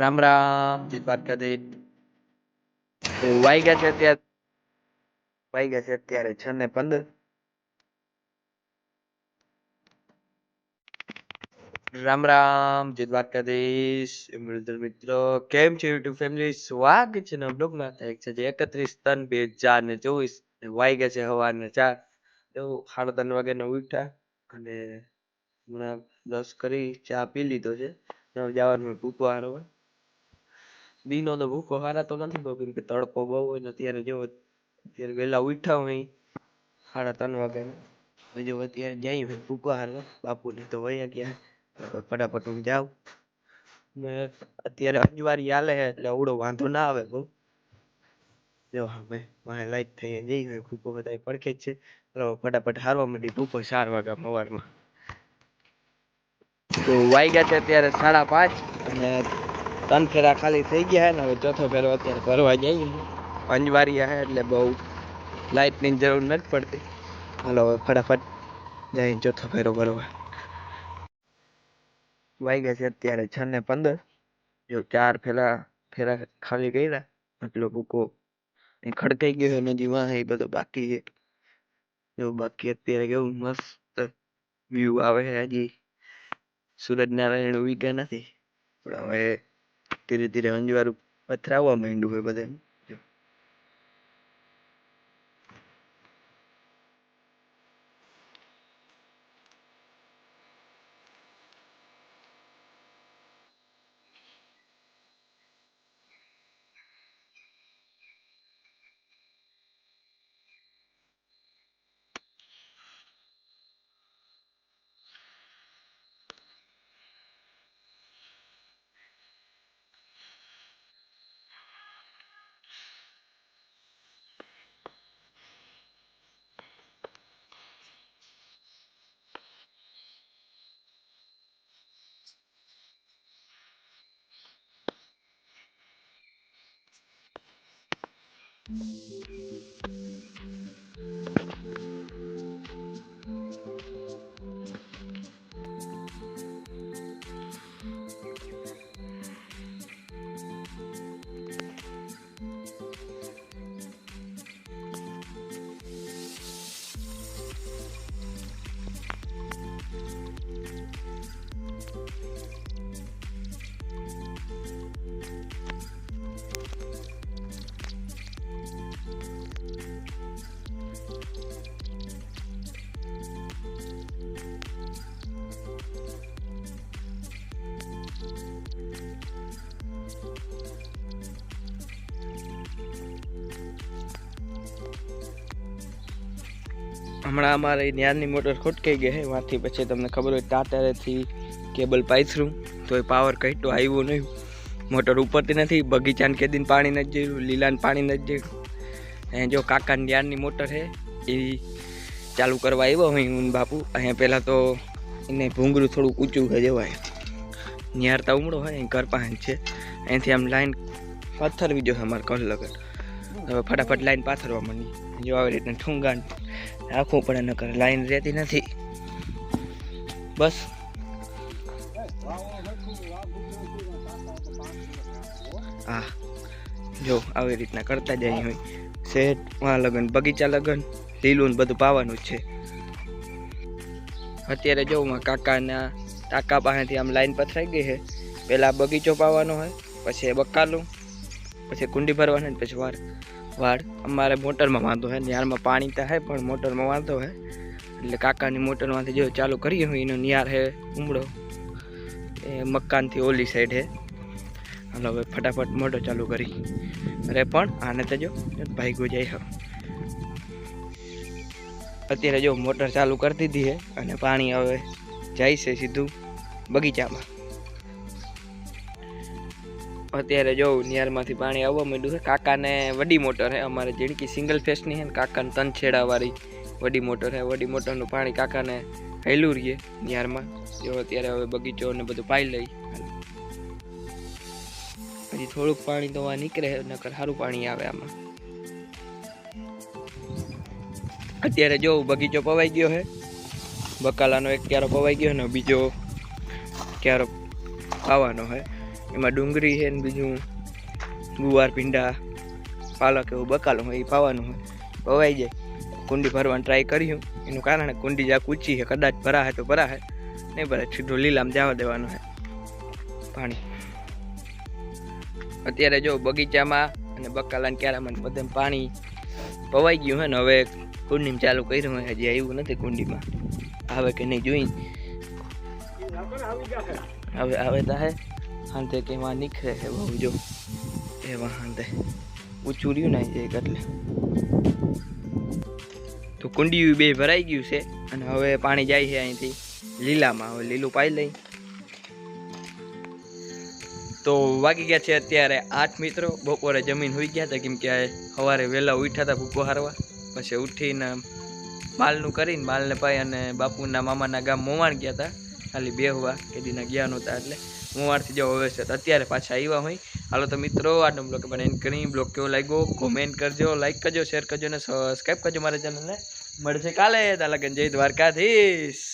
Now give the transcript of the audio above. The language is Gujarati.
રામ રામ જી દ્વારકાધીશ. તો વાઈ ગયા છે અત્યારે 6:15. રામ રામ જી દ્વારકાધીશ. મિત્રો કેમ છે યુટ્યુબ ફેમિલી? સ્વાગત છે નવા બ્લોગમાં. તારીખ છે 31/3/2024. વાઈ ગયા છે સવારના 4. એવું 3:30 વાગ્યાના ઉઠ્યા અને હમણાં બ્રશ કરી ચા પી લીધો છે. જવાનું ભૂકો હારો દીનો તો ભૂકો હારાતો નથી બહુ, કેમ કે તડકો બહુ હોય ને અત્યારે જો અત્યારે વહેલા ઉઠ્યા હોય 3:30 વાગ્યાના. જો અત્યારે જાય ભૂકો હારવા બાપુને તો વયા ગયા. ફટાફટ હું જાઉં ને અત્યારે અજવારી હાલે છે એટલે અવડો વાંધો ના આવે બહુ. જો હવે મારે લાઈટ થઈ જઈ હોય ભૂકો બધા પડખે જ છે. ફટાફટ હારવા માંડી ભૂકો 4 વાગ્યા સવારમાં. તો વાઈ ગયા છે અત્યારે 5:30 અને 3 ફેરા ખાલી થઈ ગયા ને હવે ચોથો ફેરો અત્યારે ભરવા જઈએ. અંજવારી હે એટલે બહુ લાઇટની જરૂર નથી પડતી. હાલો હવે ફટાફટ જઈ ચોથો ફેરો ભરવા. વાઈ ગયા છે અત્યારે 6:15. જો 4 ફેરા ખાલી કર્યા એટલો ભૂકો ખડકાઈ ગયો છે. નદી વાહ એ બધો બાકી છે. જો બાકી અત્યારે કેવું મસ્ત વ્યૂ આવે છે. હજી સૂરજનારાયણ ઉગ્યા નથી પણ હવે ધીરે ધીરે અંજવારું પથરાવવા માંડ્યું હોય બધે. હમણાં અમારે ન્યારની મોટર ખોટકાઈ ગઈ છે. વાંથી પછી તમને ખબર હોય ટાટાથી કેબલ પાથરું તો એ પાવર કઈટો આવ્યો નહીં. મોટર ઉપરથી નથી. બગીચાને કેદીન પાણી નથી જોયું, લીલાને પાણી નથી જોયું. અહીંયા જો કાકા ન્યારની મોટર છે એ ચાલુ કરવા આવ્યો હોય હું બાપુ. અહીંયા પહેલાં તો એને ભૂંગળું થોડુંક ઊંચું છે જવાય. ન્યાર તો ઉમળો હોય અહીં ઘર પાસે છે. અહીંથી આમ લાઈન પાથરવી જોઈએ અમારે કલ લગન. હવે ફટાફટ લાઈન પાથરવા માંડી. જો આવી રીતના ઠુંગાણ રાખવું પડે નકર લાઈન રહેતી નથી. બસ હા જો આવી રીતના કરતા જાય હોય. શેઠ વાં લગન બગીચા લગન લીલું ને બધું પાવાનું જ છે. અત્યારે જો કાકાના ટાંકા પાસેથી આમ લાઈન પથરાઈ ગઈ છે. પહેલાં બગીચો પાવાનો હોય, પછી બકાલું, પછી કુંડી ભરવાની, પછી વાડ. અમારે મોટરમાં વાંધો હોય, નિયારમાં પાણી તો હે પણ મોટરમાં વાંધો હોય એટલે કાકાની મોટરમાંથી જો ચાલુ કરીએ હોય એનો નિયાર હે ઉમળો એ મકાનથી ઓલી સાઈડ હે. હાલો હવે ફટાફટ મોટર ચાલુ કરી. અરે પણ આને તો જો ભાઈ જાય હવે. અત્યારે જો મોટર ચાલુ કરી દીધી છે અને પાણી હવે જાય છે સીધું બગીચામાં. અત્યારે જો નિયારમાંથી પાણી આવવા માંડ્યું છે. કાકાને વડી મોટર છે અમારે જેણકી સિંગલ ફેસની છે ને કાકાને 3 છેડાવાળી વડી મોટર છે. વડી મોટરનું પાણી કાકાને હેલું રહીએ નિયારમાં. જો અત્યારે હવે બગીચો ને બધું પાઈ લઈ. હજી થોડુંક પાણી તો આ નીકળે નકર સારું પાણી આવે આમાં. અત્યારે જો બગીચો પવાઈ ગયો છે. બકાલાનો એક ક્યારો પવાઈ ગયો ને બીજો ક્યારો પાવાનો છે. એમાં ડુંગળી છે ને બીજું ગુવાર ભીંડા પાલક એવું બકાલું હોય એ પાવાનું હોય. પવાઈ જાય કુંડી ભરવાની ટ્રાય કર્યું. એનું કારણ કુંડી જ્યાં ઊંચી છે, કદાચ ભરાશે તો ભરાશે, નહીં ભરાય સીધું લીલામ જવા દેવાનું છે પાણી. અત્યારે જો બગીચામાં અને બકાલાને ક્યારામાં બધે પાણી પવાઈ ગયું છે ને. હવે કુંડીમાં ચાલુ કર્યું હોય, હજી આવ્યું નથી કુંડીમાં, આવે કે નહીં જોઈ. હવે આવે તો હે હાંતે કે એમાં નીકળે છે બહુ, જો એવા હાંતે ઊંચું રહ્યું ને એક એટલે. તો કુંડિયું બે ભરાઈ ગયું છે અને હવે પાણી જાય છે અહીંથી લીલામાં. હવે લીલું પાઈ લઈ. તો વાગી ગયા છે અત્યારે 8 મિત્રો. બપોરે જમીન હોઈ ગયા હતા, કેમ કે સવારે વહેલા ઉઠ્યા હતા ભૂકો હારવા. પછી ઉઠીને માલનું કરીને માલને પાઈ અને બાપુના મામાના ગામ મોવાણ ગયા હતા ખાલી બેહવા, કે દીના ગયા નહોતા એટલે મોવાણથી જવા હવે છે. અત્યારે પાછા આવ્યા હોય. હાલો તો મિત્રો, આજનો બ્લોગ પણ એન્ડ કરી. બ્લોગ કેવો લાગ્યો કોમેન્ટ કરજો, લાઈક કરજો, શેર કરજો અને સબસ્ક્રાઈબ કરજો મારા ચેનલને. મળશે કાલે. ત્યાં લગન જય દ્વારકાધીશ.